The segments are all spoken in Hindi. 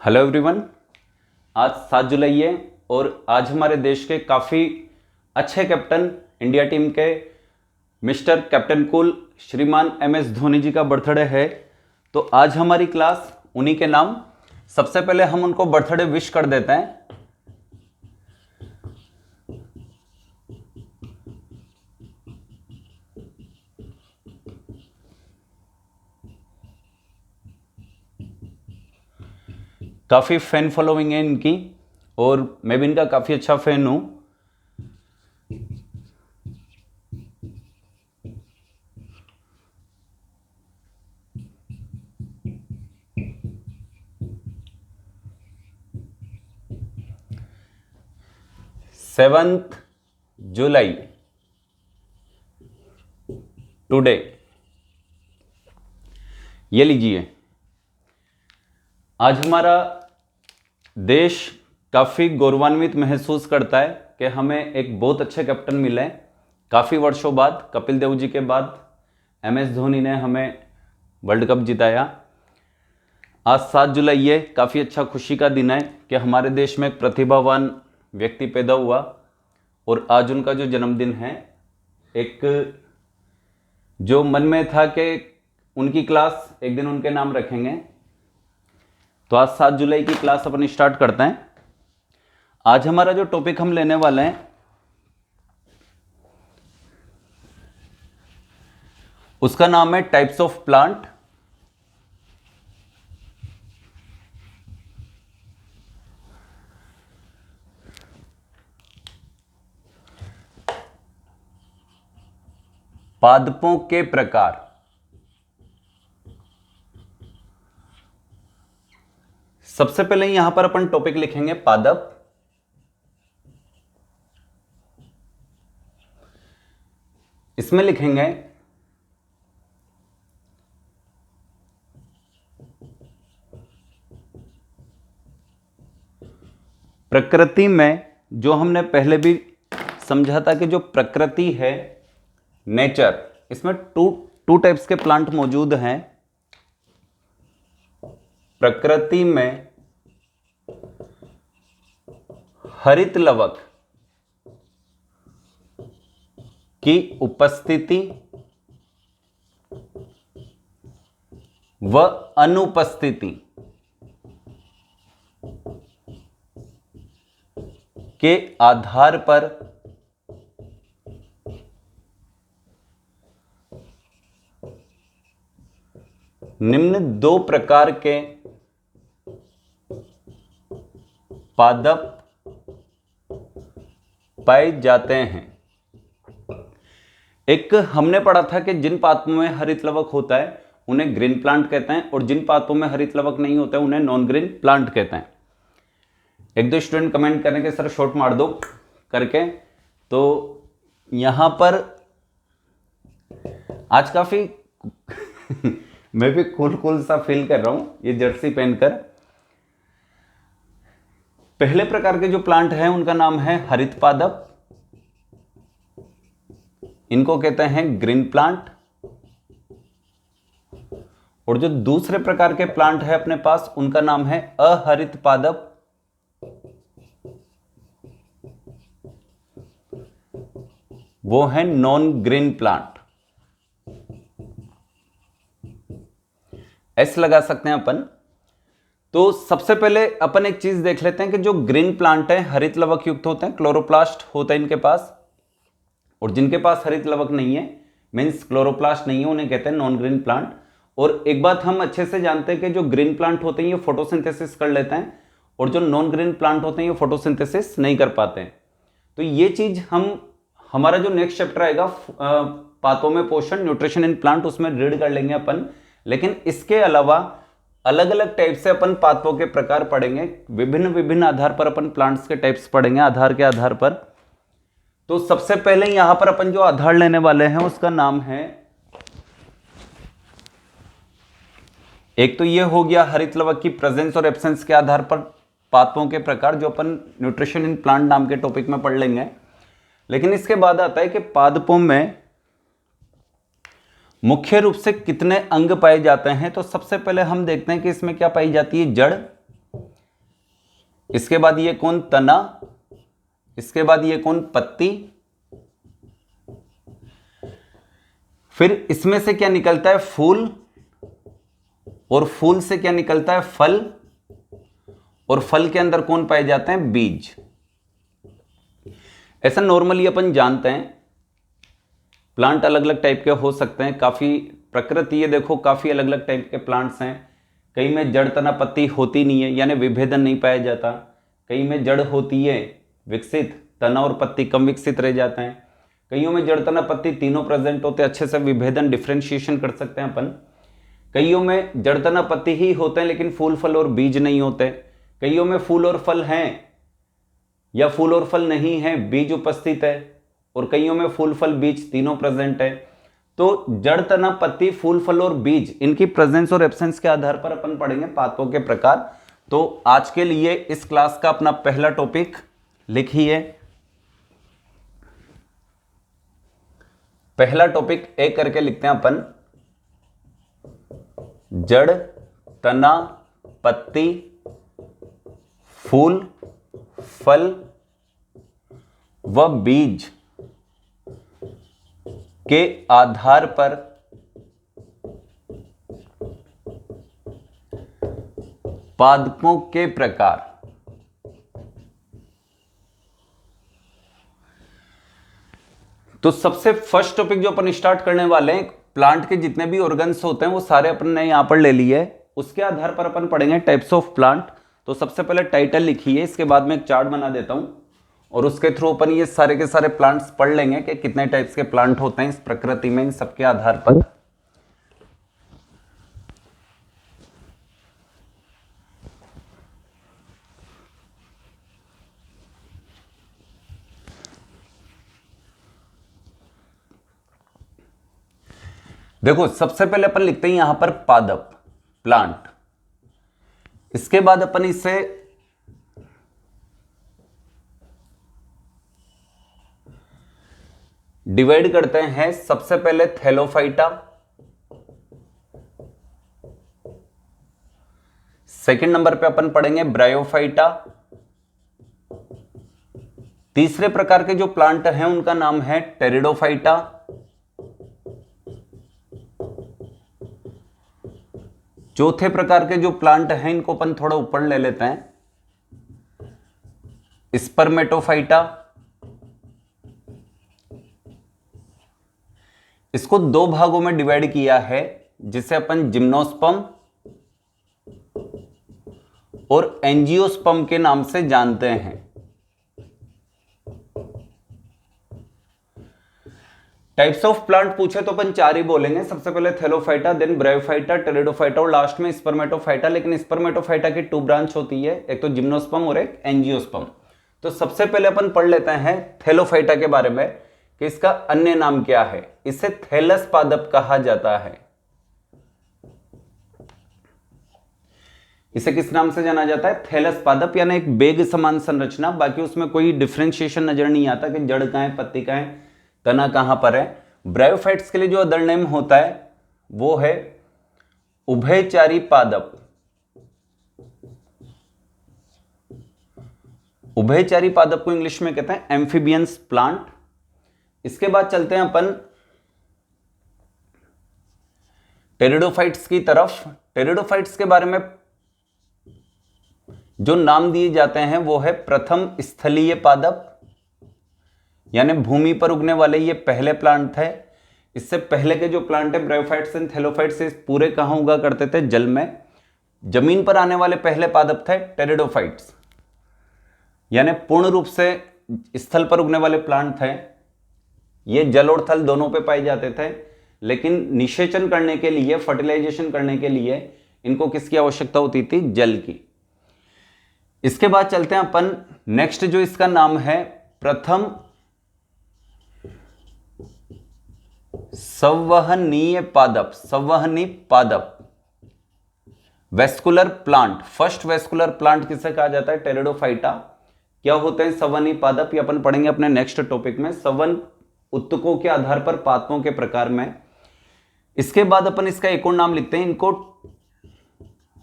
Hello everyone. आज 7 जुलाई है और आज हमारे देश के काफ़ी अच्छे कैप्टन इंडिया टीम के मिस्टर कैप्टन कूल श्रीमान MS धोनी जी का बर्थडे है। तो आज हमारी क्लास उन्हीं के नाम। सबसे पहले हम उनको बर्थडे विश कर देते हैं। काफ़ी फैन फॉलोइंग है इनकी और मैं भी इनका काफ़ी अच्छा फैन हूँ। सेवंथ जुलाई टुडे, ये लीजिए। आज हमारा देश काफ़ी गौरवान्वित महसूस करता है कि हमें एक बहुत अच्छे कैप्टन मिले। काफ़ी वर्षों बाद, कपिल देव जी के बाद MS धोनी ने हमें वर्ल्ड कप जिताया। आज 7 जुलाई है, काफ़ी अच्छा खुशी का दिन है कि हमारे देश में एक प्रतिभावान व्यक्ति पैदा हुआ और आज उनका जो जन्मदिन है, एक जो मन में था कि उनकी क्लास एक दिन उनके नाम रखेंगे। तो आज 7 जुलाई की क्लास अपन स्टार्ट करते हैं। आज हमारा जो टॉपिक हम लेने वाले हैं उसका नाम है टाइप्स ऑफ प्लांट। पादपों के प्रकार। सबसे पहले यहां पर अपन टॉपिक लिखेंगे पादप। इसमें लिखेंगे प्रकृति में, जो हमने पहले भी समझा था कि जो प्रकृति है, नेचर, इसमें टू टाइप्स के प्लांट मौजूद हैं। प्रकृति में हरित लवक की उपस्थिति व अनुपस्थिति के आधार पर निम्न दो प्रकार के पादप पाए जाते हैं। एक हमने पढ़ा था कि जिन पादपों में हरित लवक होता है उन्हें ग्रीन प्लांट कहते हैं और जिन पादपों में हरित लवक नहीं होता है उन्हें नॉन ग्रीन प्लांट कहते हैं। एक दो स्टूडेंट कमेंट करें कि सर शॉर्ट मार दो करके। तो यहां पर आज काफी मैं भी कूल सा फील कर रहा हूं ये जर्सी पहनकर। पहले प्रकार के जो प्लांट हैं उनका नाम है हरित पादप, इनको कहते हैं ग्रीन प्लांट। और जो दूसरे प्रकार के प्लांट है अपने पास उनका नाम है अहरित पादप। वो है नॉन ग्रीन प्लांट। ऐसे लगा सकते हैं अपन। तो सबसे पहले अपन एक चीज देख लेते हैं कि जो ग्रीन प्लांट है हरित लवक युक्त होते हैं, क्लोरोप्लास्ट होता है इनके पास। और जिनके पास हरित लवक नहीं है, मीन्स क्लोरोप्लास्ट नहीं है, उन्हें कहते हैं नॉन ग्रीन प्लांट। और एक बात हम अच्छे से जानते हैं कि जो ग्रीन प्लांट होते हैं ये फोटोसिंथेसिस कर लेते हैं और जो नॉन ग्रीन प्लांट होते हैं ये फोटोसिंथेसिस नहीं कर पाते हैं। तो ये चीज हमारा जो नेक्स्ट चैप्टर आएगा पादपों में पोषण, न्यूट्रिशन इन प्लांट, उसमें रीड कर लेंगे अपन। लेकिन इसके अलावा अलग अलग टाइप से अपन पादपों के प्रकार पढ़ेंगे। विभिन्न आधार पर अपन प्लांट्स के टाइप्स पढ़ेंगे, आधार के आधार पर। तो सबसे पहले यहां पर अपन जो आधार लेने वाले हैं उसका नाम है, एक तो ये हो गया हरित लवक की प्रेजेंस और एब्सेंस के आधार पर पादपों के प्रकार, जो अपन न्यूट्रिशन इन प्लांट नाम के टॉपिक में पढ़ लेंगे। लेकिन इसके बाद आता है कि पादपों में मुख्य रूप से कितने अंग पाए जाते हैं। तो सबसे पहले हम देखते हैं कि इसमें क्या पाई जाती है, जड़। इसके बाद ये कौन, तना, इसके बाद ये कौन, पत्ती। फिर इसमें से क्या निकलता है, फूल, और फूल से क्या निकलता है, फल, और फल के अंदर कौन पाए जाते हैं, बीज। ऐसा नॉर्मली अपन जानते हैं प्लांट अलग अलग टाइप के हो सकते हैं, काफी प्रकृति, ये देखो काफी अलग अलग टाइप के प्लांट्स हैं। कई में जड़ तना पत्ती होती नहीं है, यानी विभेदन नहीं पाया जाता। कई में जड़ होती है विकसित, तना और पत्ती कम विकसित रह जाते हैं। कईयों में जड़ तना पत्ती तीनों प्रेजेंट होते हैं, अच्छे से विभेदन डिफ्रेंशिएशन कर सकते हैं अपन। कईयों में जड़ तना पत्ती ही होते हैं लेकिन फूल फल और बीज नहीं होते। कईयों में फूल और फल हैं या फूल और फल नहीं है, बीज उपस्थित है। और कईयों में फूल फल बीज तीनों प्रेजेंट है। तो जड़ तना पत्ती फूल फल और बीज, इनकी प्रेजेंस और एब्सेंस के आधार पर अपन पढ़ेंगे पादपों के प्रकार। तो आज के लिए इस क्लास का अपना पहला टॉपिक लिखिए। पहला टॉपिक ए करके लिखते हैं अपन, जड़ तना पत्ती फूल फल व बीज के आधार पर पादपों के प्रकार। तो सबसे फर्स्ट टॉपिक जो अपन स्टार्ट करने वाले हैं, प्लांट के जितने भी ऑर्गन्स होते हैं वो सारे अपन ने यहां पर ले लिए है। उसके आधार पर अपन पढ़ेंगे टाइप्स ऑफ प्लांट। तो सबसे पहले टाइटल लिखिए, इसके बाद में एक चार्ट बना देता हूं और उसके थ्रू अपन ये सारे के सारे प्लांट्स पढ़ लेंगे कि कितने टाइप्स के प्लांट होते हैं इस प्रकृति में, इन सबके आधार पर। देखो सबसे पहले अपन लिखते हैं यहां पर पादप, प्लांट। इसके बाद अपन इसे डिवाइड करते हैं। सबसे पहले थैलोफाइटा, सेकंड नंबर पे अपन पढ़ेंगे ब्रायोफाइटा। तीसरे प्रकार के जो प्लांट हैं उनका नाम है टेरिडोफाइटा। चौथे प्रकार के जो प्लांट हैं इनको अपन थोड़ा ऊपर ले लेते हैं, स्पर्मेटोफाइटा। इसको दो भागों में डिवाइड किया है, जिसे अपन जिम्नोस्पर्म और एंजियोस्पर्म के नाम से जानते हैं। टाइप्स ऑफ प्लांट पूछे तो अपन चार ही बोलेंगे। सबसे पहले थैलोफाइटा, देन ब्रायोफाइटा, टेरिडोफाइटा और लास्ट में स्पर्मेटोफाइटा। लेकिन स्पर्मेटोफाइटा की टू ब्रांच होती है, एक तो जिम्नोस्पर्म और एक एंजियोस्पर्म। तो सबसे पहले अपन पढ़ लेते हैं थैलोफाइटा के बारे में कि इसका अन्य नाम क्या है। इसे थैलस पादप कहा जाता है। इसे किस नाम से जाना जाता है, थैलस पादप, यानी एक बेग समान संरचना। बाकी उसमें कोई डिफरेंशिएशन नजर नहीं आता कि जड़ कहां है, पत्ती कहां है, तना कहां पर है। ब्रायोफाइट्स के लिए जो अदर नेम होता है वो है उभयचारी पादप। उभयचारी पादप को इंग्लिश में कहते हैं एम्फीबियंस प्लांट। इसके बाद चलते हैं अपन टेरिडोफाइट्स की तरफ। टेरिडोफाइट्स के बारे में जो नाम दिए जाते हैं वो है प्रथम स्थलीय पादप, यानी भूमि पर उगने वाले ये पहले प्लांट थे। इससे पहले के जो प्लांट है ब्रायोफाइट्स एंड थैलोफाइट्स पूरे कहां उगा करते थे, जल में। जमीन पर आने वाले पहले पादप थे टेरिडोफाइट्स, यानी पूर्ण रूप से स्थल पर उगने वाले प्लांट थे। ये जल और थल दोनों पे पाए जाते थे, लेकिन निषेचन करने के लिए, फर्टिलाइजेशन करने के लिए इनको किसकी आवश्यकता होती थी, जल की। इसके बाद चलते हैं अपन नेक्स्ट, जो इसका नाम है प्रथम संवहनीय पादप, संवहनी पादप, vascular plant. First vascular plant किसे कहा जाता है, टेरिडोफाइटा। क्या होते हैं संवहनी पादप, ये अपन पढ़ेंगे अपने नेक्स्ट टॉपिक में, संवन उत्तकों के आधार पर पादपों के प्रकार में। इसके बाद अपन इसका एक और नाम लिखते हैं, इनको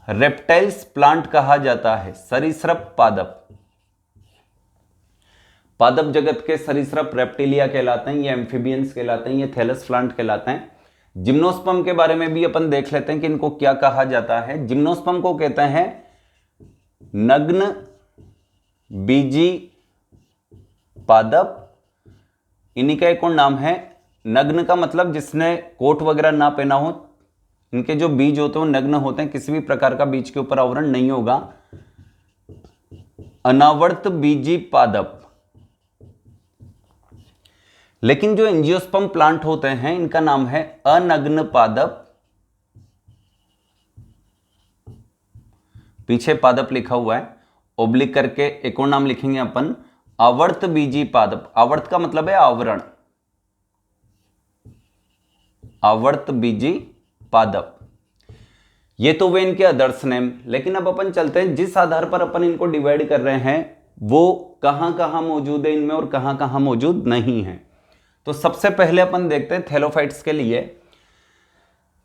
रेप्टाइल्स प्लांट कहा जाता है? सरीसृप पादप। पादप जगत के सरीसृप रेप्टिलिया कहलाते हैं, ये एम्फिबियंस कहलाते हैं, ये थैलस प्लांट कहलाते हैं। जिम्नोस्पर्म के बारे में भी अपन देख लेते हैं कि इनको क्या कहा जाता है। जिम्नोस्पर्म को कहते हैं नग्न बीजी पादप। इन्हीं का एक और नाम है, नग्न का मतलब जिसने कोट वगैरह ना पहना हो, इनके जो बीज होते हैं वो नग्न होते हैं, किसी भी प्रकार का बीज के ऊपर आवरण नहीं होगा। अनावर्त बीजी पादप। लेकिन जो एंजियोस्पर्म प्लांट होते हैं इनका नाम है अनग्न पादप। पीछे पादप लिखा हुआ है, ओब्लिक करके एक और नाम लिखेंगे अपन, आवर्त बीजी पादप। आवर्त का मतलब है आवरण, आवर्त बीजी पादप। ये तो वे इनके अदर्स नेम। लेकिन अब अपन चलते हैं जिस आधार पर अपन इनको डिवाइड कर रहे हैं वो कहां कहां मौजूद है इनमें और कहां कहां मौजूद नहीं है। तो सबसे पहले अपन देखते हैं थैलोफाइट्स के लिए।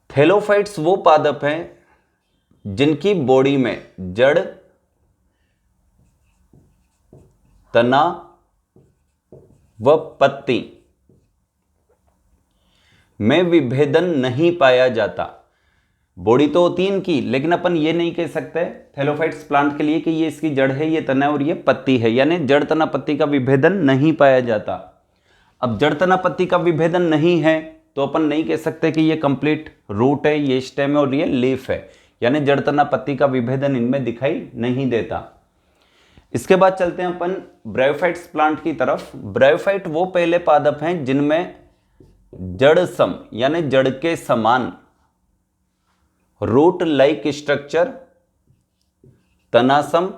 थैलोफाइट्स वो पादप हैं जिनकी बॉडी में जड़, तना व पत्ती में विभेदन नहीं पाया जाता। बॉडी तो होती है इनकी, लेकिन अपन ये नहीं कह सकते थैलोफाइट्स प्लांट के लिए कि ये इसकी जड़ है, ये तना है और ये पत्ती है, यानी जड़ तना पत्ती का विभेदन नहीं पाया जाता। अब जड़ तना पत्ती का विभेदन नहीं है तो अपन नहीं कह सकते कि ये कंप्लीट रूट है, ये स्टेम है और ये लीफ है, यानी जड़ तना पत्ती का विभेदन इनमें दिखाई नहीं देता। इसके बाद चलते हैं अपन ब्रायोफाइट्स प्लांट की तरफ। ब्रायोफाइट वो पहले पादप हैं जिनमें जड़ सम यानी जड़ के समान रूट लाइक स्ट्रक्चर, तनासम,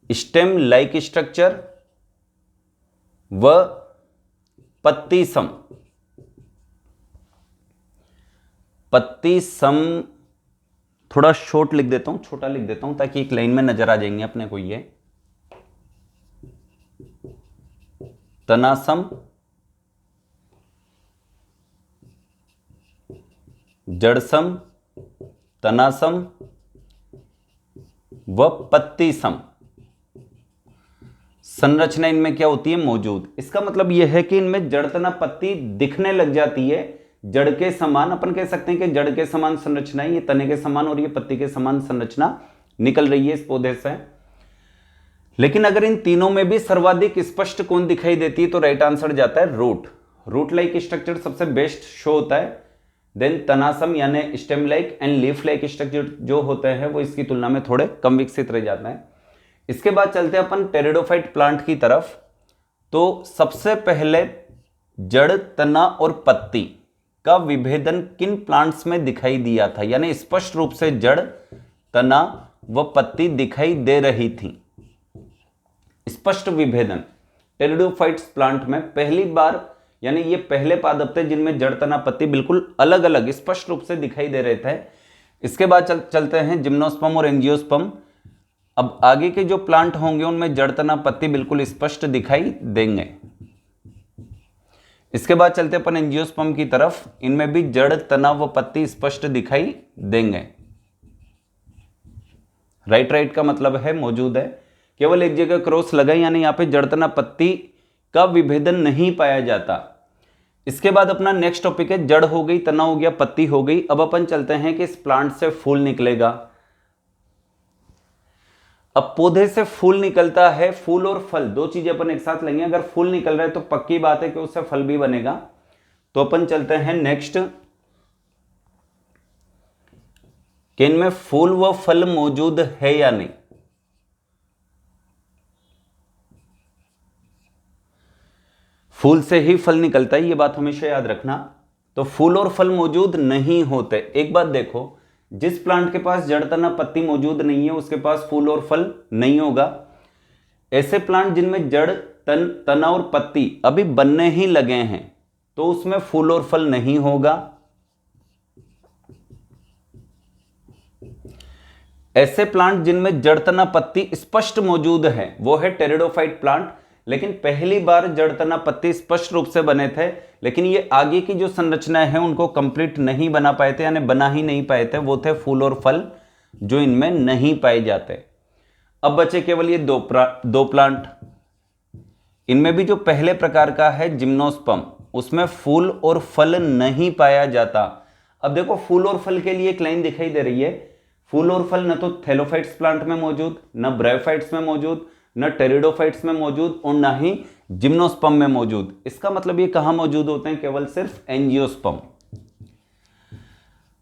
स्टेम लाइक स्ट्रक्चर व पत्ती सम। पत्ती सम थोड़ा शॉर्ट लिख देता हूं, छोटा लिख देता हूं ताकि एक लाइन में नजर आ जाएंगे अपने को। ये तनासम, जड़सम, तनासम व पत्ती सम संरचना इनमें क्या होती है मौजूद। इसका मतलब यह है कि इनमें जड़ तना पत्ती दिखने लग जाती है जड़ के समान। अपन कह सकते हैं कि जड़ के समान संरचना है, ये तने के समान और ये पत्ती के समान संरचना निकल रही है इस पौधे से। लेकिन अगर इन तीनों में भी सर्वाधिक स्पष्ट कौन दिखाई देती है तो राइट आंसर जाता है रूट। रूट लाइक स्ट्रक्चर सबसे बेस्ट शो होता है। देन तनासम यानी stem like and leaf like structure जो होते हैं वो इसकी तुलना में थोड़े कम विकसित रह जाते हैं। इसके बाद चलते हैं अपन टेरिडोफाइट प्लांट की तरफ। तो सबसे पहले जड़, तना और पत्ती का विभेदन किन प्लांट्स में दिखाई दिया था, यानी स्पष्ट रूप से जड़, तना व पत्ती दिखाई दे रही थी। स्पष्ट विभेदन टेरिडोफाइट्स प्लांट में पहली बार, यानी ये पहले पादप थे जिनमें जड़, तना, पत्ती बिल्कुल अलग अलग स्पष्ट रूप से दिखाई दे रहे थे। इसके बाद चलते हैं जिम्नोस्पर्म और एंजियोस्पर्म। अब आगे के जो प्लांट होंगे उनमें जड़, तना, पत्ती बिल्कुल स्पष्ट दिखाई देंगे। इसके बाद चलते अपन एंजियोस्पर्म की तरफ। इनमें भी जड़, तना व पत्ती स्पष्ट दिखाई देंगे। राइट का मतलब है मौजूद है, केवल एक जगह क्रॉस लगा, यानी यहां पे जड़, तना, पत्ती का विभेदन नहीं पाया जाता। इसके बाद अपना नेक्स्ट टॉपिक है जड़ हो गई, तना हो गया, पत्ती हो गई। अब अपन चलते हैं कि इस प्लांट से फूल निकलेगा। अब पौधे से फूल निकलता है, फूल और फल दो चीजें अपन एक साथ लेंगे। अगर फूल निकल रहा है तो पक्की बात है कि उससे फल भी बनेगा। तो अपन चलते हैं नेक्स्ट कि इनमें फूल व फल मौजूद है या नहीं। फूल से ही फल निकलता है, ये बात हमेशा याद रखना। तो फूल और फल मौजूद नहीं होते। एक बात देखो, जिस प्लांट के पास जड़, तना, पत्ती मौजूद नहीं है उसके पास फूल और फल नहीं होगा। ऐसे प्लांट जिनमें जड़, तना और पत्ती अभी बनने ही लगे हैं तो उसमें फूल और फल नहीं होगा। ऐसे प्लांट जिनमें जड़, तना, पत्ती स्पष्ट मौजूद है वो है टेरिडोफाइट प्लांट। लेकिन पहली बार जड़, तना, पत्ती स्पष्ट रूप से बने थे, लेकिन ये आगे की जो संरचना है उनको कंप्लीट नहीं बना पाए थे, यानी बना ही नहीं पाए थे, वो थे फूल और फल। जो इनमें नहीं पाए जाते। अब बचे केवल ये दो प्लांट। इनमें भी जो पहले प्रकार का है जिम्नोस्पर्म, उसमें फूल और फल नहीं पाया जाता। अब देखो फूल और फल के लिए एक लाइन दिखाई दे रही है। फूल और फल न तो थैलोफाइट्स प्लांट में मौजूद, न ब्रायोफाइट्स में मौजूद, न टेरिडोफाइट्स में मौजूद और न ही जिम्नोस्पर्म में मौजूद। इसका मतलब ये कहां मौजूद होते हैं? केवल सिर्फ एंजियोस्पर्म।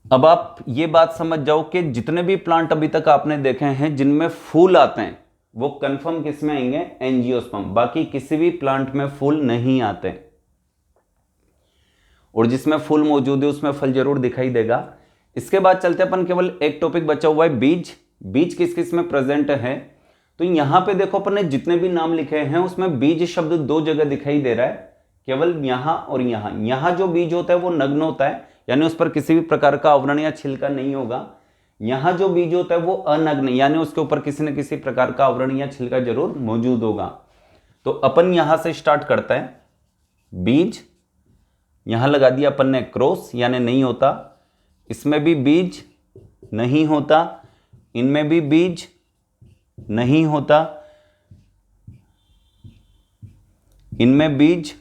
अब आप ये बात समझ जाओ कि जितने भी प्लांट अभी तक आपने देखे हैं जिनमें फूल आते हैं वो कंफर्म किस में आएंगे? एंजियोस्पर्म। बाकी किसी भी प्लांट में फूल नहीं आते, और जिसमें फूल मौजूद है उसमें फल जरूर दिखाई देगा। इसके बाद चलते अपन, केवल एक टॉपिक बचा हुआ है बीज। बीज किस किस में प्रेजेंट है? तो यहां पे देखो अपन ने जितने भी नाम लिखे हैं उसमें बीज शब्द दो जगह दिखाई दे रहा है, केवल यहां और यहां। यहां जो बीज होता है वो नग्न होता है, यानी उस पर किसी भी प्रकार का आवरण या छिलका नहीं होगा। यहां जो बीज होता है वो अनग्न, यानी उसके ऊपर किसी न किसी प्रकार का आवरण या छिलका जरूर मौजूद होगा। तो अपन यहां से स्टार्ट करते हैं। बीज यहां लगा दिया अपन ने क्रॉस, यानी नहीं होता। इसमें भी बीज नहीं होता, इनमें भी बीज नहीं होता, इनमें बीज।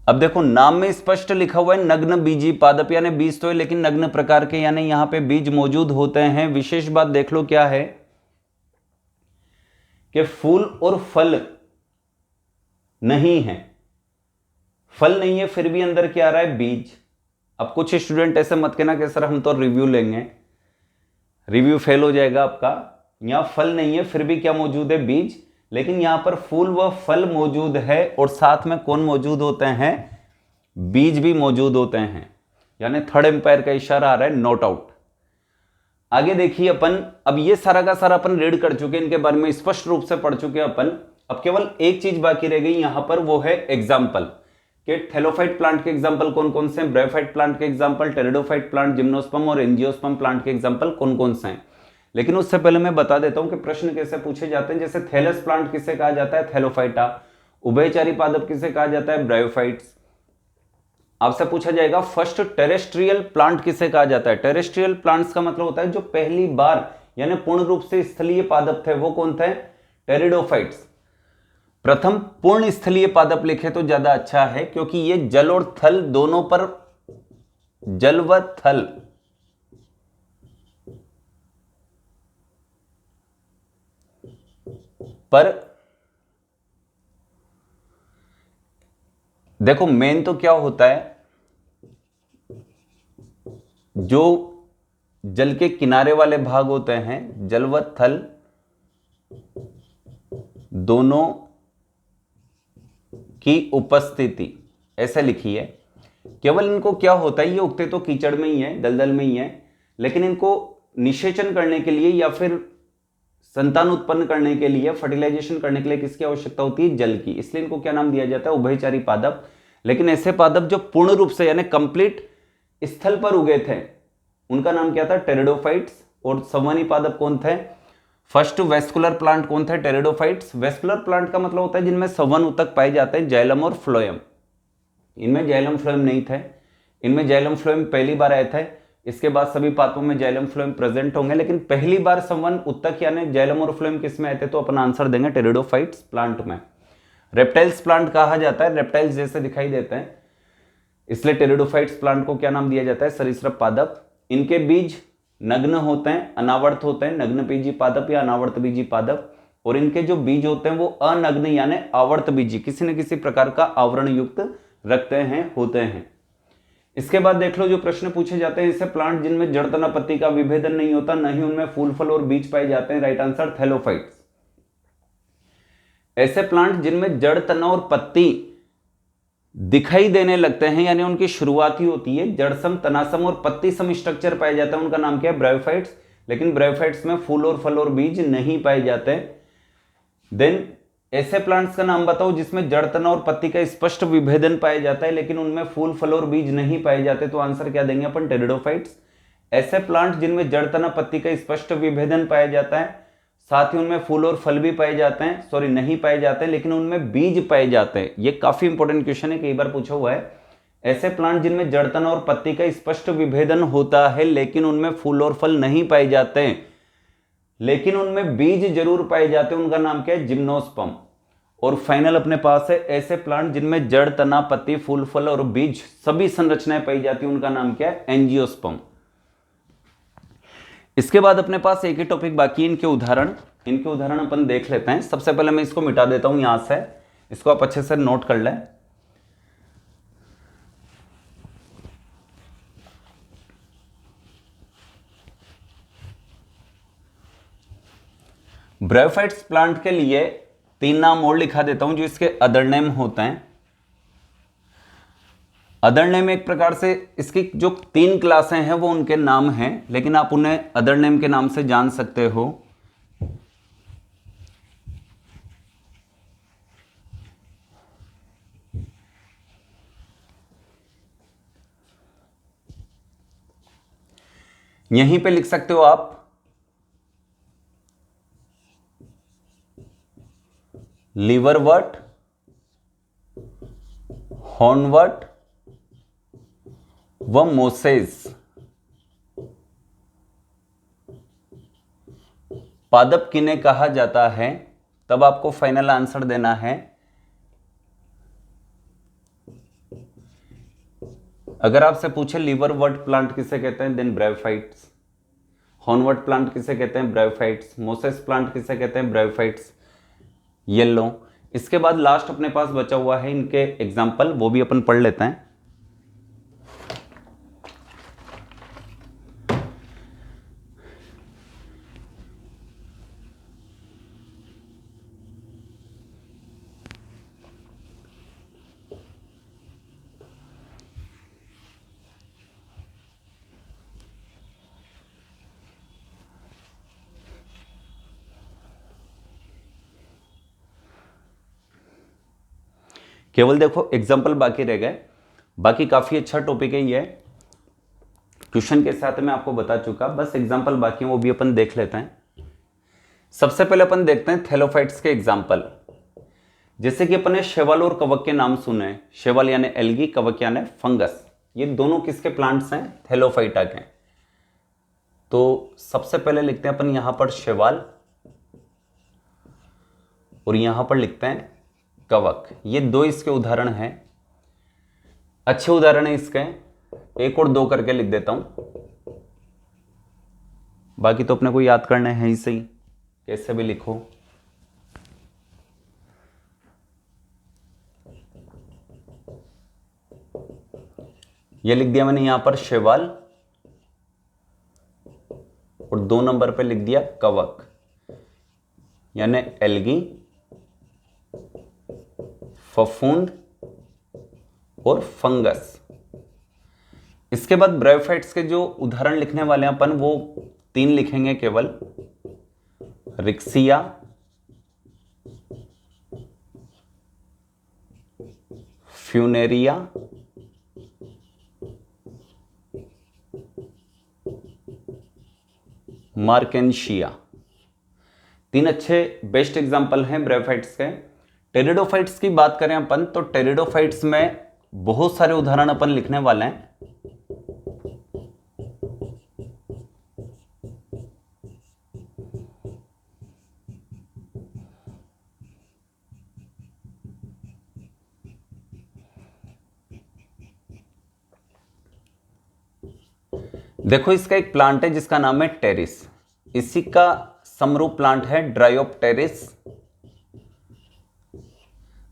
अब देखो नाम में स्पष्ट लिखा हुआ है नग्न बीजी पादप, यानी बीज तो है लेकिन नग्न प्रकार के, यानी यहां पे बीज मौजूद होते हैं। विशेष बात देख लो क्या है कि फूल और फल नहीं है। फल नहीं है फिर भी अंदर क्या आ रहा है? बीज। अब कुछ स्टूडेंट ऐसे मत कहना कि सर हम तो रिव्यू लेंगे, रिव्यू फेल हो जाएगा आपका। यहां फल नहीं है फिर भी क्या मौजूद है? बीज। लेकिन यहां पर फूल व फल मौजूद है और साथ में कौन मौजूद होते हैं? बीज भी मौजूद होते हैं, यानी थर्ड एम्पायर का इशारा आ रहा है, नोट आउट। आगे देखिए अपन, अब ये सारा का सारा अपन रीड कर चुके हैं, इनके बारे में स्पष्ट रूप से पढ़ चुके हैं अपन। अब केवल एक चीज बाकी रह गई यहां पर, वो है एग्जाम्पल कि थैलोफाइट प्लांट के एग्जाम्पल कौन कौन से हैं, ब्रायोफाइट प्लांट के एग्जाम्पल, टेरिडोफाइट प्लांट, जिम्नोस्पर्म और एंजियोस्पर्म प्लांट के एग्जाम्पल कौन कौन से हैं। लेकिन उससे पहले मैं बता देता हूं कि प्रश्न कैसे पूछे जाते हैं। जैसे थैलस प्लांट किसे कहा जाता है? थैलोफाइटा। उभयचारी पादप किसे कहा जाता है? ब्रायोफाइट्स। आपसे पूछा जाएगा फर्स्ट टेरेस्ट्रियल प्लांट किसे कहा जाता है? टेरेस्ट्रियल प्लांट्स का मतलब होता है जो पहली बार यानी पूर्ण रूप से स्थलीय पादप थे, वो कौन थे? टेरिडोफाइट्स। प्रथम पूर्ण स्थलीय पादप लिखे तो ज्यादा अच्छा है, क्योंकि ये जल और थल दोनों पर, जल व थल पर देखो मेन तो क्या होता है, जो जल के किनारे वाले भाग होते हैं, जल व थल दोनों की उपस्थिति, ऐसे लिखी है। केवल इनको क्या होता है, ये उगते तो कीचड़ में ही है, दलदल में ही है, लेकिन इनको निषेचन करने के लिए या फिर संतान उत्पन्न करने के लिए, फर्टिलाइजेशन करने के लिए किसकी आवश्यकता होती है? जल की। इसलिए इनको क्या नाम दिया जाता है? उभयचारी पादप। लेकिन ऐसे पादप जो पूर्ण रूप से यानी कंप्लीट स्थल पर उगे थे उनका नाम क्या था? टेरिडोफाइट्स। और संवहनी पादप कौन थे? फर्स्ट वेस्कुलर प्लांट कौन थे? टेरिडोफाइट्स। वेस्कुलर प्लांट का मतलब होता है जिनमें संवन ऊतक पाए जाते हैं, जाइलम और फ्लोएम। इनमें जाइलम फ्लोएम नहीं थे, इनमें जाइलम फ्लोएम पहली बार आए थे। इसके बाद सभी पादपों में जाइलम फ्लोएम प्रेजेंट होंगे, लेकिन पहली बार संवन उत्तक यानी जाइलम और फ्लोएम किस में आए थे? तो अपन आंसर देंगे टेरिडोफाइट्स प्लांट में। रेप्टाइल्स प्लांट कहा जाता है, रेप्टाइल्स जैसे दिखाई देते हैं, इसलिए टेरिडोफाइट्स प्लांट को क्या नाम दिया जाता है? सरीसृप पादप। इनके बीज नग्न होते हैं, अनावर्त होते हैं, नग्न बीजी पादप या अनावर्त बीजी पादप। और इनके जो बीज होते हैं वो अनग्न यानी आवर्त बीजी, किसी न किसी प्रकार का आवरण युक्त रखते हैं, होते हैं। इसके बाद देख लो जो प्रश्न पूछे जाते हैं, इससे प्लांट जिनमें जड़ तना पत्ती का विभेदन नहीं होता, न ही उनमें फूल फल और बीज पाए जाते हैं। Right answer thallophytes. ऐसे प्लांट जिनमें जड़ तना और पत्ती दिखाई देने लगते हैं, यानी उनकी शुरुआत ही होती है, जड़सम, तनासम और पत्ती सम स्ट्रक्चर पाया जाता है, उनका नाम क्या है? ब्रायोफाइट्स। लेकिन ब्रायोफाइट्स में फूल और फल और बीज नहीं पाए जाते। देन ऐसे प्लांट्स का नाम बताओ जिसमें जड़ तना और पत्ती का स्पष्ट विभेदन पाया जाता है, लेकिन उनमें फूल फल और बीज नहीं पाए जाते। तो आंसर क्या देंगे अपन? टेरिडोफाइट्स। ऐसे प्लांट जिनमें जड़ तना पत्ती का स्पष्ट विभेदन पाया जाता है, साथ ही उनमें फूल और फल भी पाए जाते हैं, नहीं पाए जाते हैं, लेकिन उनमें बीज पाए जाते हैं। ये काफी इंपॉर्टेंट क्वेश्चन है, कई बार पूछा हुआ है। ऐसे प्लांट जिनमें जड़, तना और पत्ती का स्पष्ट विभेदन होता है लेकिन उनमें फूल और फल नहीं पाए जाते हैं, लेकिन उनमें बीज जरूर पाए जाते हैं, उनका नाम क्या है? जिम्नोस्पर्म। और फाइनल अपने पास है ऐसे प्लांट जिनमें जड़, तना, पत्ती, फूल, फल और बीज सभी संरचनाएं पाई जाती है, उनका नाम क्या है? एंजियोस्पर्म। इसके बाद अपने पास एक ही टॉपिक बाकी है, इनके उदाहरण अपन देख लेते हैं। सबसे पहले मैं इसको मिटा देता हूं यहां से, इसको आप अच्छे से नोट कर लें। ब्रायोफाइट्स प्लांट के लिए 3 नाम और लिखा देता हूं जो इसके अदर नेम होते हैं। अदर नेम एक प्रकार से इसकी जो 3 क्लासें हैं वो उनके नाम हैं, लेकिन आप उन्हें अदर नेम के नाम से जान सकते हो। यहीं पे लिख सकते हो आप लीवरवर्ट, हॉर्नवर्ट व मोसेस। पादप किन्हें कहा जाता है? तब आपको फाइनल आंसर देना है। अगर आपसे पूछे लीवरवर्ट प्लांट किसे कहते हैं, देन ब्रायोफाइट्स। हॉर्नवर्ट प्लांट किसे कहते हैं? ब्रायोफाइट्स। मोसेस प्लांट किसे कहते हैं? ब्रायोफाइट्स। येलो। इसके बाद लास्ट अपने पास बचा हुआ है इनके एग्जाम्पल, वो भी अपन पढ़ लेते हैं। केवल देखो एग्जाम्पल बाकी रह गए, बाकी काफी अच्छा टॉपिक है ये, क्वेश्चन के साथ मैं आपको बता चुका, बस एग्जाम्पल बाकी है वो भी अपन देख लेते हैं। सबसे पहले अपन देखते हैं थैलोफाइट्स के एग्जाम्पल। जैसे कि अपने शैवाल और कवक के नाम सुने, शैवाल यानी एल्गी, कवक यानी फंगस, ये दोनों किसके प्लांट्स हैं? थैलोफाइटा के। तो सबसे पहले लिखते हैं अपन यहां पर शैवाल और यहां पर लिखते हैं कवक। ये 2 इसके उदाहरण हैं, अच्छे उदाहरण है इसके। 1 और 2 करके लिख देता हूं, बाकी तो अपने को याद करने हैं ही सही, कैसे भी लिखो। ये लिख दिया मैंने यहां पर शैवाल और 2 नंबर पे लिख दिया कवक यानी एल्गी, फफूंद और फंगस। इसके बाद ब्रायोफाइट्स के जो उदाहरण लिखने वाले हैं अपन वो 3 लिखेंगे केवल, रिक्सिया, फ्यूनेरिया मार्केंशिया। 3 अच्छे बेस्ट एग्जाम्पल हैं ब्रायोफाइट्स के। टेरिडोफाइट्स की बात करें अपन तो टेरिडोफाइट्स में बहुत सारे उदाहरण अपन लिखने वाले हैं। देखो इसका एक प्लांट है जिसका नाम है टेरिस, इसी का समरूप प्लांट है ड्रायोप्टेरिस।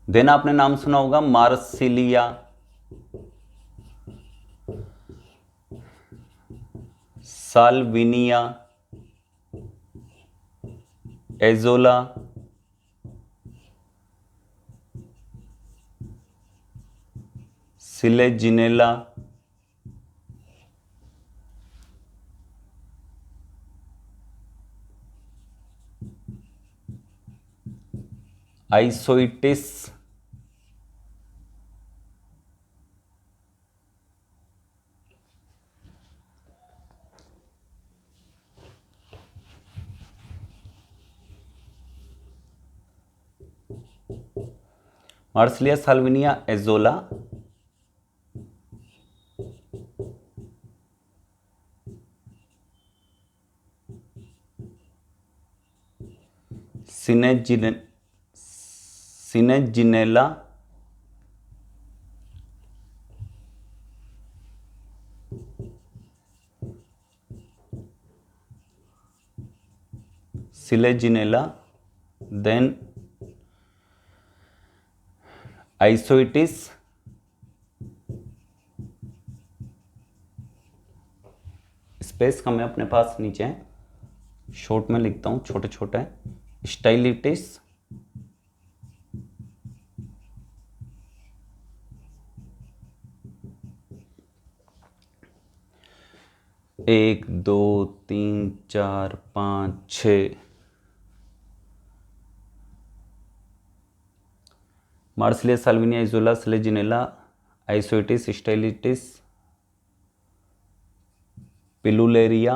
देन आपने नाम सुना होगा Marsilea, Salvinia, Azolla, Selaginella, Isoetes, Marsilea, Salvinia, Azolla, Selaginella then Isoetes, space कम है अपने पास, नीचे है, शॉर्ट में लिखता हूं, छोटे छोटे है, स्टाइलिटिस, एक दो तीन चार पाँच छः, Marsilea Salvinia Azolla Selaginella Isoetes Stylites Pilularia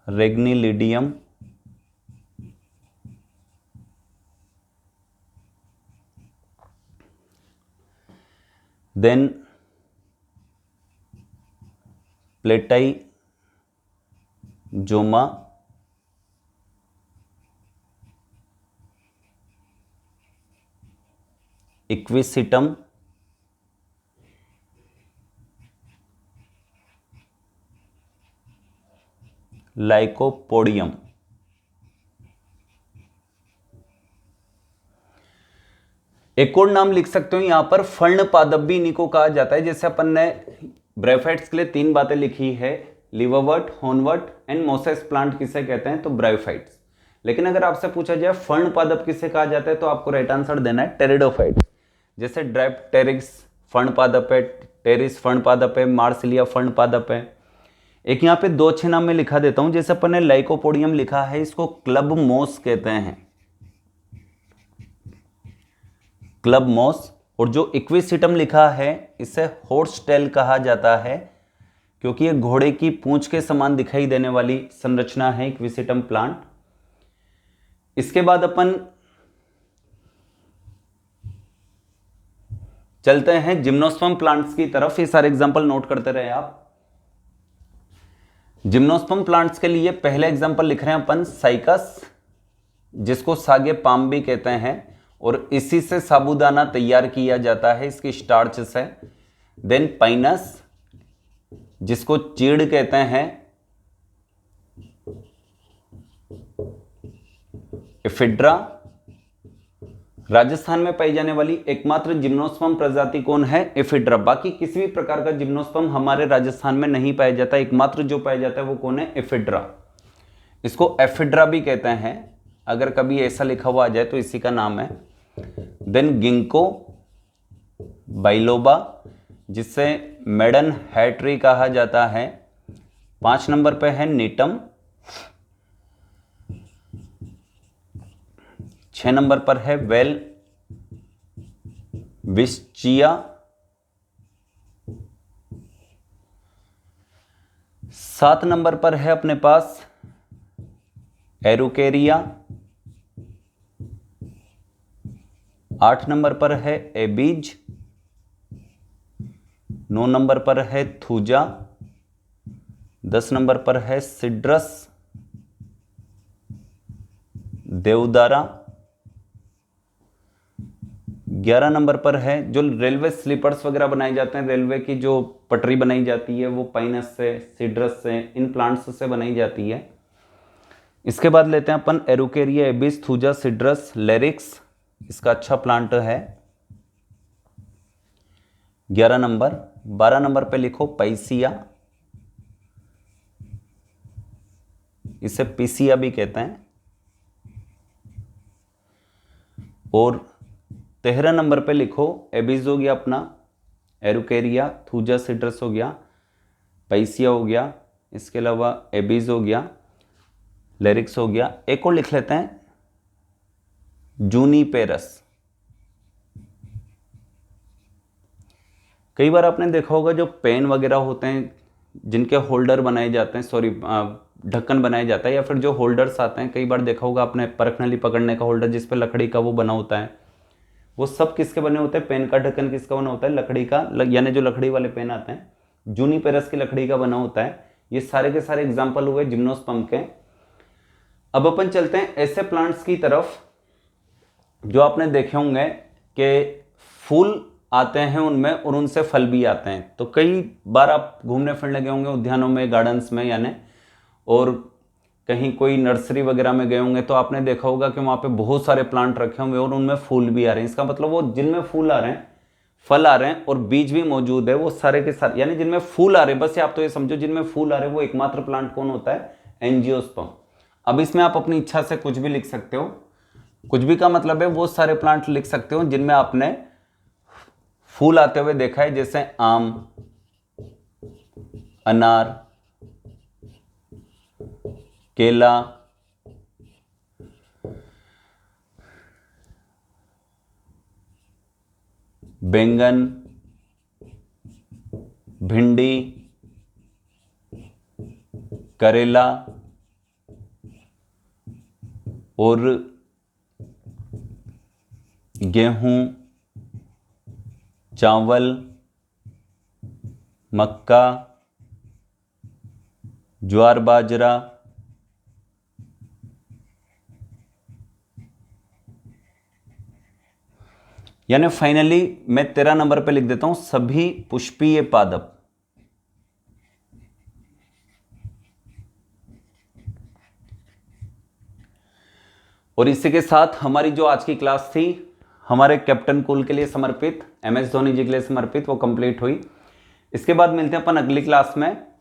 Regnellidium then Platyzoma Equisetum Lycopodium. एक और नाम लिख सकते हो यहां पर, फर्ण पादप भी इन्हीं को कहा जाता है। जैसे अपन ने ब्रायोफाइट्स के लिए 3 बातें लिखी है, liverwort, hornwort and Moses plant किसे कहते हैं, तो ब्रायोफाइट्स। लेकिन अगर आपसे पूछा जाए फर्ण पादप किसे कहा जाता है, तो आपको राइट आंसर देना है टेरिडोफाइट्स। जैसे ड्राइप्टेरिक्स फर्ण पादप है, टेरिस फर्ण पादप है, मार्सिलिया फर्ण पादप है। एक यहाँ पे 2 अच्छे नाम में लिखा देता हूं। जैसे अपन ने लाइकोपोडियम लिखा है, इसको क्लब मोस कहते हैं, क्लब मोस। और जो इक्विसिटम लिखा है, इसे हॉर्स टेल कहा जाता है, क्योंकि ये घोड़े की पूंछ के समान दिखाई देने वाली संरचना है इक्विसिटम प्लांट। इसके बाद अपन चलते हैं जिम्नोस्पर्म प्लांट्स की तरफ। ये सारे एग्जांपल नोट करते रहे आप। जिम्नोस्पर्म प्लांट्स के लिए पहले एग्जांपल लिख रहे हैं अपन साइकस, जिसको सागे पाम भी कहते हैं, और इसी से साबूदाना तैयार किया जाता है, इसकी स्टार्च से। देन पाइनस, जिसको चीड़ कहते हैं, एफिड्रा। राजस्थान में पाई जाने वाली एकमात्र जिम्नोस्पर्म प्रजाति कौन है, एफिड्रा। बाकी किसी भी प्रकार का जिम्नोस्पर्म हमारे राजस्थान में नहीं पाया जाता, एकमात्र जो पाया जाता है वो कौन है, एफिड्रा। इसको एफिड्रा भी कहते हैं, अगर कभी ऐसा लिखा हुआ आ जाए तो इसी का नाम है। देन गिंको बाइलोबा, जिसे मेडन हैट्री कहा जाता है। 5 नंबर पे है नीटम। 6 नंबर पर है वेल विस्चिया। 7 नंबर पर है अपने पास एरुकेरिया। 8 नंबर पर है एबीज। 9 नंबर पर है थूजा। 10 नंबर पर है सिड्रस देवदारा। 11 नंबर पर है, जो रेलवे स्लीपर्स वगैरह बनाए जाते हैं, रेलवे की जो पटरी बनाई जाती है वो पाइनस से, सिड्रस से, इन प्लांट्स से बनाई जाती है। इसके बाद लेते हैं अपन एरुकेरिया, एबिस, थूजा, सिड्रस, लेरिक्स। इसका अच्छा प्लांट है 11 नंबर। 12 नंबर पे लिखो पाइसिया, इसे पीसिया भी कहते हैं। और 13 नंबर पे लिखो एबिस हो गया अपना, एरुकेरिया, थूजा, सिड्रस हो गया, पाइसिया हो गया, इसके अलावा एबिस हो गया, लेरिक्स हो गया। एक और लिख लेते हैं जूनिपेरस। कई बार आपने देखा होगा जो पेन वगैरह होते हैं, जिनके होल्डर बनाए जाते हैं, सॉरी ढक्कन बनाया जाता है, या फिर जो होल्डर्स आते हैं, कई बार देखा होगा आपने परखनली पकड़ने का होल्डर जिस पे लकड़ी का वो बना होता है, वो सब किसके बने होते हैं? पेन का ढक्कन किसका बना होता है? लकड़ी का, यानी जो लकड़ी वाले पेन आते हैं जूनिपेरस की लकड़ी का बना होता है। ये सारे के सारे एग्जाम्पल हुए जिम्नोस्पर्म के। अब अपन चलते हैं ऐसे प्लांट्स की तरफ जो आपने देखे होंगे कि फूल आते हैं उनमें और उनसे फल भी आते हैं। तो कई बार आप घूमने फिरने गए होंगे उद्यानों में, गार्डन्स में यानी, और कहीं कोई नर्सरी वगैरह में गए होंगे तो आपने देखा होगा कि वहाँ पे बहुत सारे प्लांट रखे होंगे और उनमें फूल भी आ रहे हैं। इसका मतलब वो जिनमें फूल आ रहे हैं, फल आ रहे हैं और बीज भी मौजूद है, वो सारे के सारे, यानी जिनमें फूल आ रहे हैं, बस आप तो ये समझो जिनमें फूल आ रहे हैं वो एकमात्र प्लांट कौन होता है? एंजियोस्पर्म। अब इसमें आप अपनी इच्छा से कुछ भी लिख सकते हो। कुछ भी का मतलब है वो सारे प्लांट लिख सकते हो जिनमें आपने फूल आते हुए देखा है, जैसे आम, अनार, केला, बैंगन, भिंडी, करेला और गेहूं, चावल, मक्का, ज्वार बाजरा, यानी फाइनली मैं 13 नंबर पे लिख देता हूं सभी पुष्पीय पादप। और इसी के साथ हमारी जो आज की क्लास थी हमारे कैप्टन कूल के लिए समर्पित, MS धोनी जी के लिए समर्पित, वो कंप्लीट हुई। इसके बाद मिलते हैं अपन अगली क्लास में।